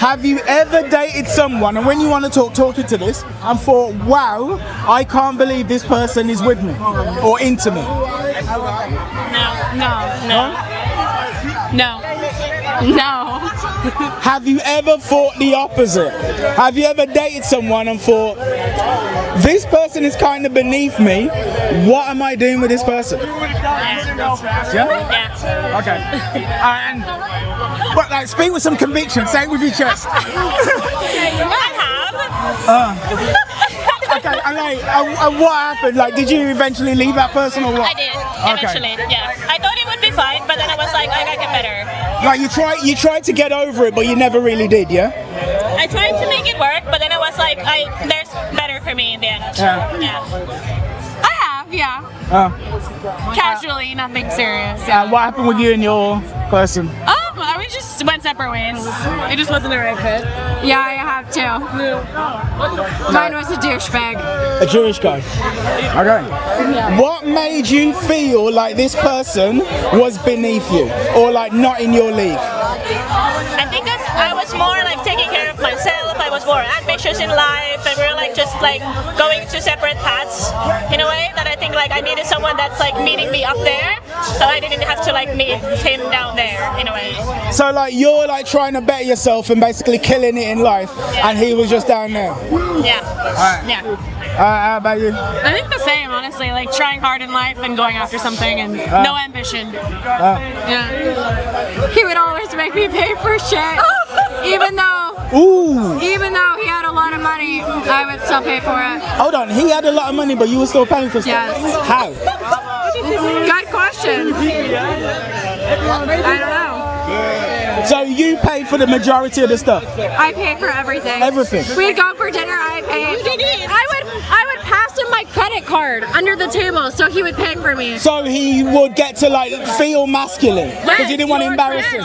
Have you ever dated someone, and when you want to talk into this, and thought, wow, I can't believe this person is with me or into me? No. Have you ever thought the opposite? Have you ever dated someone and thought, this person is kind of beneath me, what am I doing with this person? Yeah? Okay. But like, speak with some conviction, say it with your chest. I have. Okay, and what happened? Like, did you eventually leave that person or what? I did, eventually, yeah. I thought it would be fine, but then I was like, I gotta get better. Like, you tried to get over it, but you never really did, yeah? I tried to make it work, but then I was like, there's better for me in the end. Yeah. I have, yeah. Casually, nothing serious. Yeah. What happened with you and your person? We just went separate ways. It just wasn't the right fit. Yeah, I have too. Mine was a douchebag. A Jewish guy. Okay. What made you feel like this person was beneath you, or like not in your league? I think I was more like taking care of myself. I was more ambitious in life, and we were like just like going to separate paths in a way that I think like I needed someone that's like meeting me up there, so I didn't have to like meet him down there in a way. So like you're like trying to better yourself and basically killing it in life, and he was just down there. Yeah. Alright. Yeah. How about you? I think the same, honestly. Like trying hard in life and going after something, and no ambition. Yeah. He would always make me pay for shit, even though he had a lot of money, I would still pay for it. Hold on, he had a lot of money, but you were still paying for stuff. Yes. How? Good question. I don't know. So you paid for the majority of the stuff? I paid for everything. Everything? We'd go for dinner, I paid. I would pass him my credit card under the table so he would pay for me. So he would get to like feel masculine because he didn't want to embarrass him.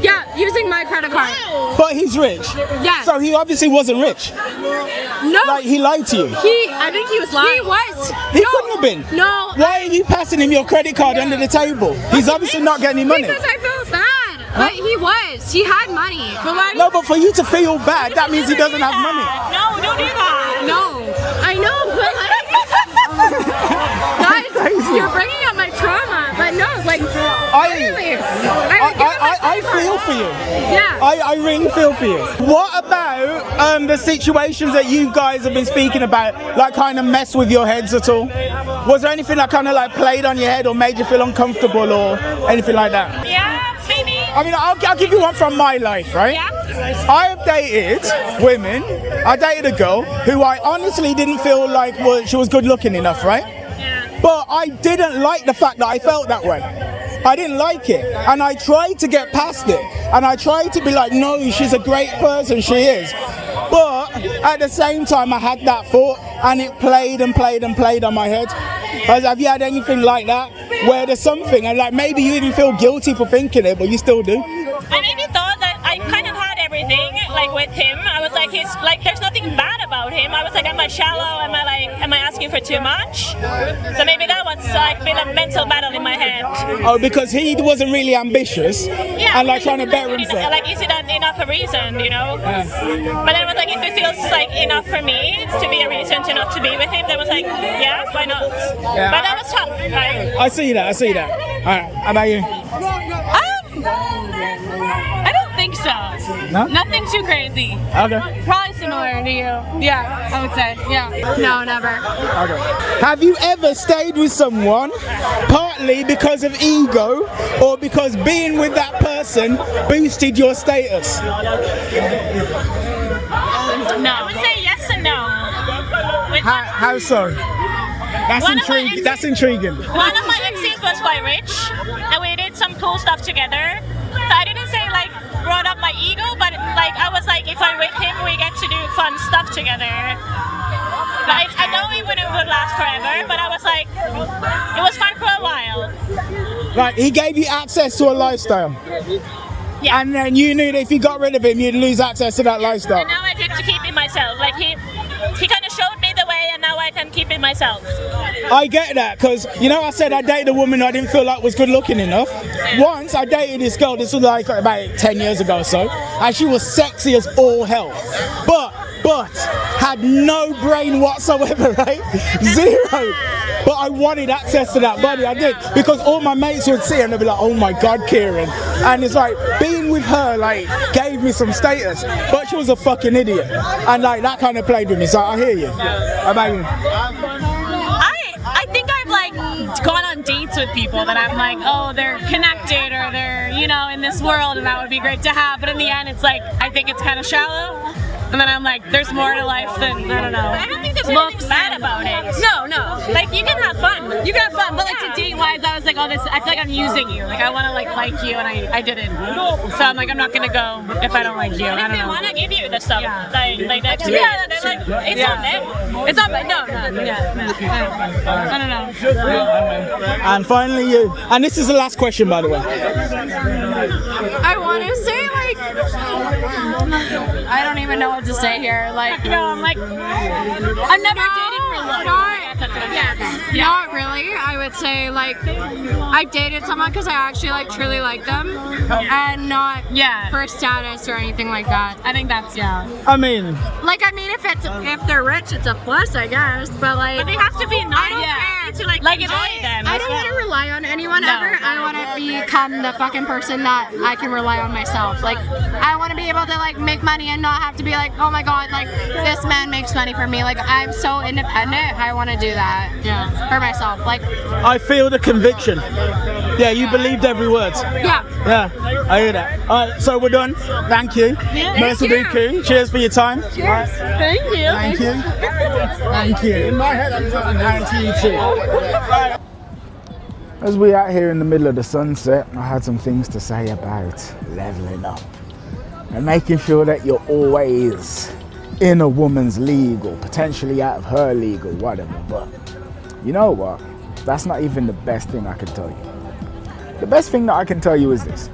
Yeah, using my credit card. But he's rich. Yeah. So he obviously wasn't rich. No. Like he lied to you. I think he was lying. He was. He couldn't have been. No. Why are you passing him your credit card under the table? He's obviously not getting any money. Because I felt bad. But he was. He had money. No, but for you to feel bad, that means he doesn't have money. No, don't do that. No. I know, but like... Guys, you're bringing up my trauma. But no, like... I feel for you. Yeah. I really feel for you. What about the situations that you guys have been speaking about, like kind of mess with your heads at all? Was there anything that kind of like played on your head or made you feel uncomfortable or anything like that? Yeah, maybe. I mean, I'll give you one from my life, right? Yeah. I have dated women. I dated a girl who I honestly didn't feel like she was good looking enough, right? Yeah. But I didn't like the fact that I felt that way. I didn't like it, and I tried to get past it, and I tried to be like, no, she's a great person, she is. But at the same time, I had that thought, and it played and played and played on my head. Have you had anything like that, where there's something, and like maybe you even feel guilty for thinking it, but you still do? I maybe thought that I kind of had everything, like with him. I was like, he's like, there's nothing bad about him. I was like, am I shallow? Am I asking for too much? So maybe that was like been a mental battle in my head. Oh, because he wasn't really ambitious, yeah, and like trying to better himself. Like, is it enough a reason, you know? Yeah. But then I was like, if it feels like enough for me to be a reason to not to be with him, then I was like, yeah, why not? Yeah, but that was tough. Right? I see that. Alright, how about you? I don't think so. No? Nothing too crazy. Okay. Probably similar to you. Yeah, I would say. Yeah. No, never. Okay. Have you ever stayed with someone partly because of ego or because being with that person boosted your status? No. I would say yes and no. How so? That's intriguing. One of my exes was quite rich, and we did some cool stuff together. So I didn't say like brought up my ego, but like I was like, if I'm with him, we get to do fun stuff together. Like I know it would last forever, but I was like, it was fun for a while. Right, he gave you access to a lifestyle. Yeah. And then you knew that if you got rid of him, you'd lose access to that lifestyle. And now I get to keep it myself. Like he kind of showed me the way, and now I and keep it myself. I get that, because, you know, I said I dated a woman I didn't feel like was good looking enough. Once I dated this girl, this was like about 10 years ago or so, and she was sexy as all hell. But had no brain whatsoever, right? Zero. But I wanted access to that body, I did, because all my mates would see her and they'd be like, oh my God, Kieran. And it's like, being with her, like, gave me some status, but she was a fucking idiot. And like, that kind of played with me, so I hear you. How about you? I think I've like gone on dates with people that I'm like, oh, they're connected or they're, you know, in this world and that would be great to have. But in the end, it's like, I think it's kind of shallow. And then I'm like, there's more to life than, I don't know. I don't think there's anything bad about it. No. Like, you can have fun. You can have fun, but like to date wise, I was like, oh, this, I feel like I'm using you. Like I want to like you, and I didn't. So I'm like, I'm not gonna go if I don't like you. I If don't they know. want to give you the stuff, like that, Yeah, they're like, it's yeah. on them. It's not, no. Yeah. I don't know. And finally you. And this is the last question, by the way. I want to say like, I don't even know what to say here. Like, No, I'm like, I've never dated for love. Not really. I would say like, I dated someone because I actually like truly like them, and not for status or anything like that. I think that's I mean, If they're rich, it's a plus, I guess. But like, but they have to be nice. care. To like enjoy them. I don't want to rely on anyone ever. I want to become the fucking person that I can rely on myself. Like, I want to be able to like make money and not have to be like, oh my God, like this man makes money for me. Like, I'm so independent. I want to do that. For myself. Like, I feel the conviction. Yeah, you believed every word. yeah. Yeah, I hear that. All right, so we're done. Thank you. Merci beaucoup. Cheers for your time. Cheers. Thank you. Thank you. Thank you. In my head, I'm talking down to you too. As we out here in the middle of the sunset, I had some things to say about leveling up and making sure that you're always in a woman's league or potentially out of her league or whatever. But you know what? That's not even the best thing I can tell you. The best thing that I can tell you is this.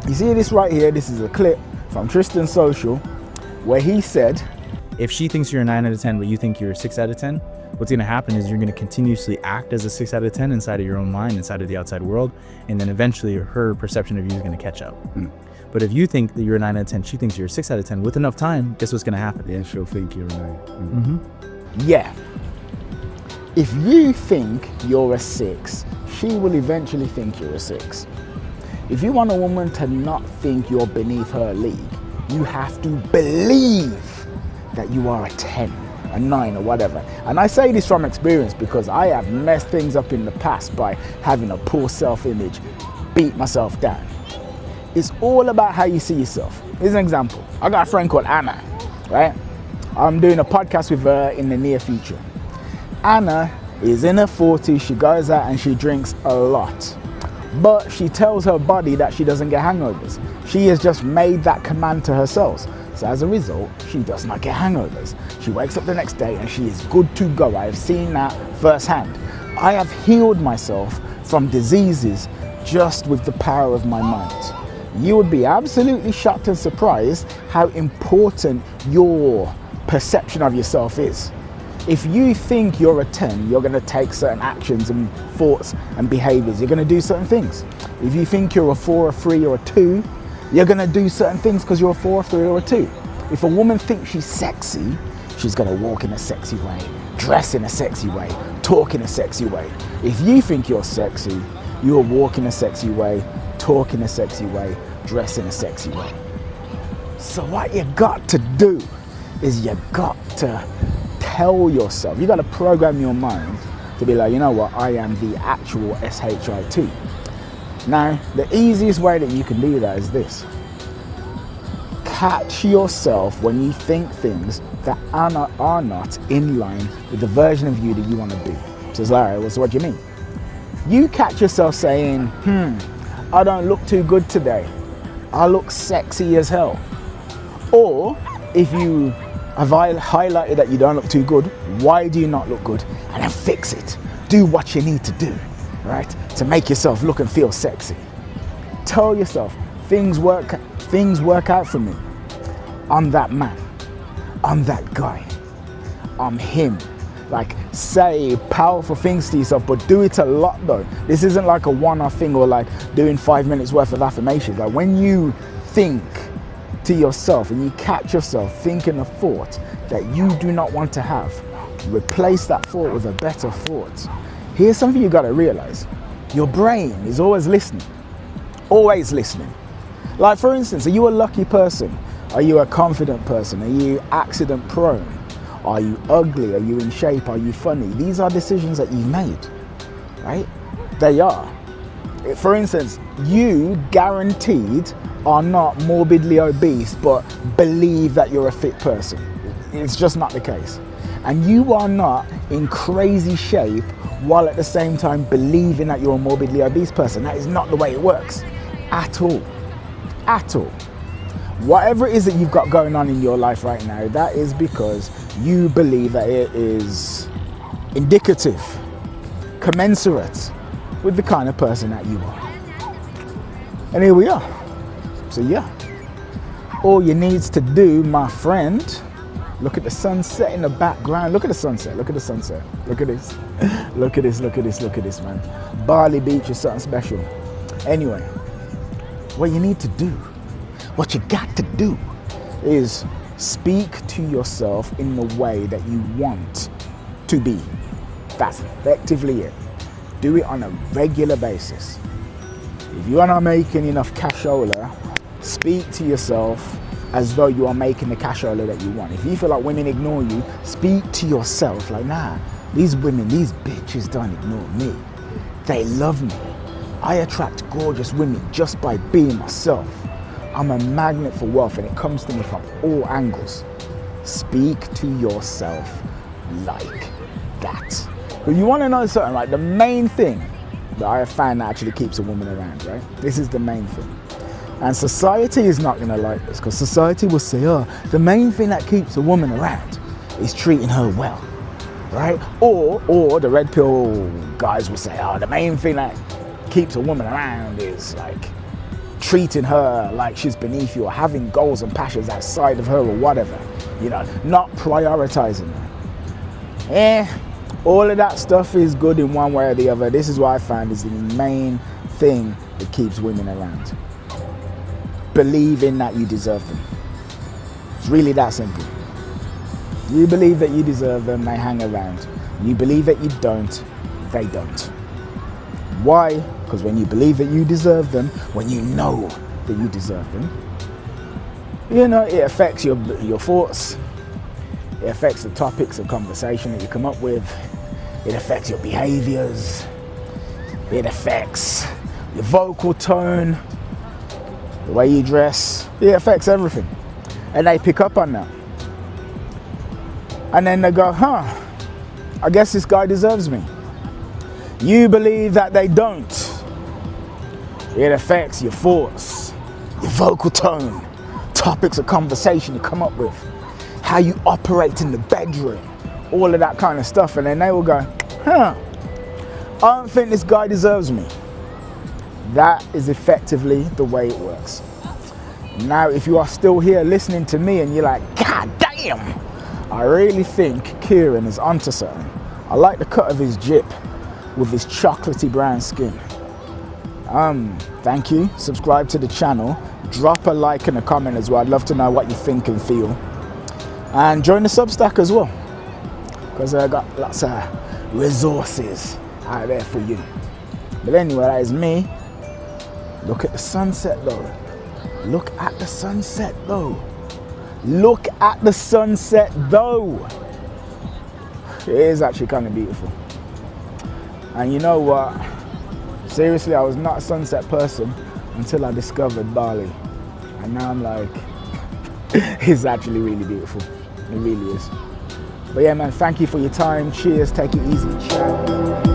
You see this right here? This is a clip from Tristan's social where he said, if she thinks you're a 9 out of 10, but you think you're a 6 out of 10, what's going to happen is you're going to continuously act as a 6 out of 10 inside of your own mind, inside of the outside world, and then eventually her perception of you is going to catch up. But if you think that you're a 9 out of 10, she thinks you're a 6 out of 10, with enough time, guess what's going to happen? Yeah, she'll think you're a 9. yeah, if you think you're a 6, she will eventually think you're a 6. If you want a woman to not think you're beneath her league, you have to believe that you are a 10, a 9 or whatever. And I say this from experience because I have messed things up in the past by having a poor self-image, beat myself down. It's all about how you see yourself. Here's an example. I got a friend called Anna, right? I'm doing a podcast with her in the near future. Anna is in her 40s, she goes out and she drinks a lot. But she tells her body that she doesn't get hangovers. She has just made that command to herself. So as a result, she does not get hangovers. She wakes up the next day and she is good to go. I have seen that firsthand. I have healed myself from diseases just with the power of my mind. You would be absolutely shocked and surprised how important your perception of yourself is. If you think you're a 10, you're going to take certain actions and thoughts and behaviors. You're going to do certain things. If you think you're a 4, a 3, or a 2, you're going to do certain things because you're a 4, a 3, or a 2. If a woman thinks she's sexy, she's going to walk in a sexy way, dress in a sexy way, talk in a sexy way. If you think you're sexy, you'll walk in a sexy way, talk in a sexy way, dress in a sexy way. So what you got to do is you got to tell yourself, you got to program your mind to be like, you know what, I am the actual SHIT. Now, the easiest way that you can do that is this. Catch yourself when you think things that are not in line with the version of you that you want to be. So it's like, well, so what do you mean? You catch yourself saying, I don't look too good today. I look sexy as hell. Or if you have highlighted that you don't look too good, why do you not look good? And then fix it. Do what you need to do, right? To make yourself look and feel sexy. Tell yourself, things work out for me. I'm that man. I'm that guy. I'm him. like say powerful things to yourself, but do it a lot though. This isn't like a one-off thing or like doing 5 minutes worth of affirmations. Like when you think to yourself and you catch yourself thinking a thought that you do not want to have, replace that thought with a better thought. Here's something you got to realize. Your brain is always listening. Always listening. Like for instance, are you a lucky person? Are you a confident person? Are you accident prone? Are you ugly? Are you in shape? Are you funny? These are decisions that you've made, right? They are. For instance, you guaranteed are not morbidly obese, but believe that you're a fit person. It's just not the case. And you are not in crazy shape while at the same time believing that you're a morbidly obese person. That is not the way it works at all. At all. Whatever it is that you've got going on in your life right now, that is because you believe that it is indicative, commensurate with the kind of person that you are. And here we are. So yeah, all you need to do, my friend, look at the sunset in the background. Look at the sunset, look at the sunset. Look at this, look at this, look at this, look at this, man. Bali Beach is something special. Anyway, what you need to do, what you got to do is speak to yourself in the way that you want to be. That's effectively it. Do it on a regular basis. If you are not making enough cashola, speak to yourself as though you are making the cashola that you want. If you feel like women ignore you, speak to yourself like, nah, these women, these bitches don't ignore me. They love me. I attract gorgeous women just by being myself. I'm a magnet for wealth and it comes to me from all angles. Speak to yourself like that. But you want to know something, like the main thing that I have found that actually keeps a woman around, right? This is the main thing. And society is not going to like this, because society will say, oh, the main thing that keeps a woman around is treating her well, right? Or the red pill guys will say, oh, the main thing that keeps a woman around is like treating her like she's beneath you or having goals and passions outside of her or whatever, you know, not prioritizing her. All of that stuff is good in one way or the other. This is what I found is the main thing that keeps women around. Believing that you deserve them. It's really that simple. You believe that you deserve them, they hang around. You believe that you don't, they don't. Why? Because when you believe that you deserve them, when you know that you deserve them, you know, it affects your thoughts. It affects the topics of conversation that you come up with. It affects your behaviors. It affects your vocal tone, the way you dress. It affects everything. And they pick up on that. And then they go, huh, I guess this guy deserves me. You believe that they don't. It affects your thoughts, your vocal tone, topics of conversation you come up with, how you operate in the bedroom, all of that kind of stuff. And then they will go, huh, I don't think this guy deserves me. That is effectively the way it works. Now, if you are still here listening to me and you're like, God damn, I really think Kieran is onto something. I like the cut of his jip with his chocolatey brown skin. Thank you. Subscribe to the channel. Drop a like and a comment as well. I'd love to know what you think and feel. And join the Substack as well, because I got lots of resources out there for you. But anyway, that is me. Look at the sunset though. Look at the sunset though. Look at the sunset though. It is actually kind of beautiful. And you know what? Seriously, I was not a sunset person until I discovered Bali. And now I'm like, it's actually really beautiful. It really is. But yeah, man, thank you for your time. Cheers. Take it easy. Ciao.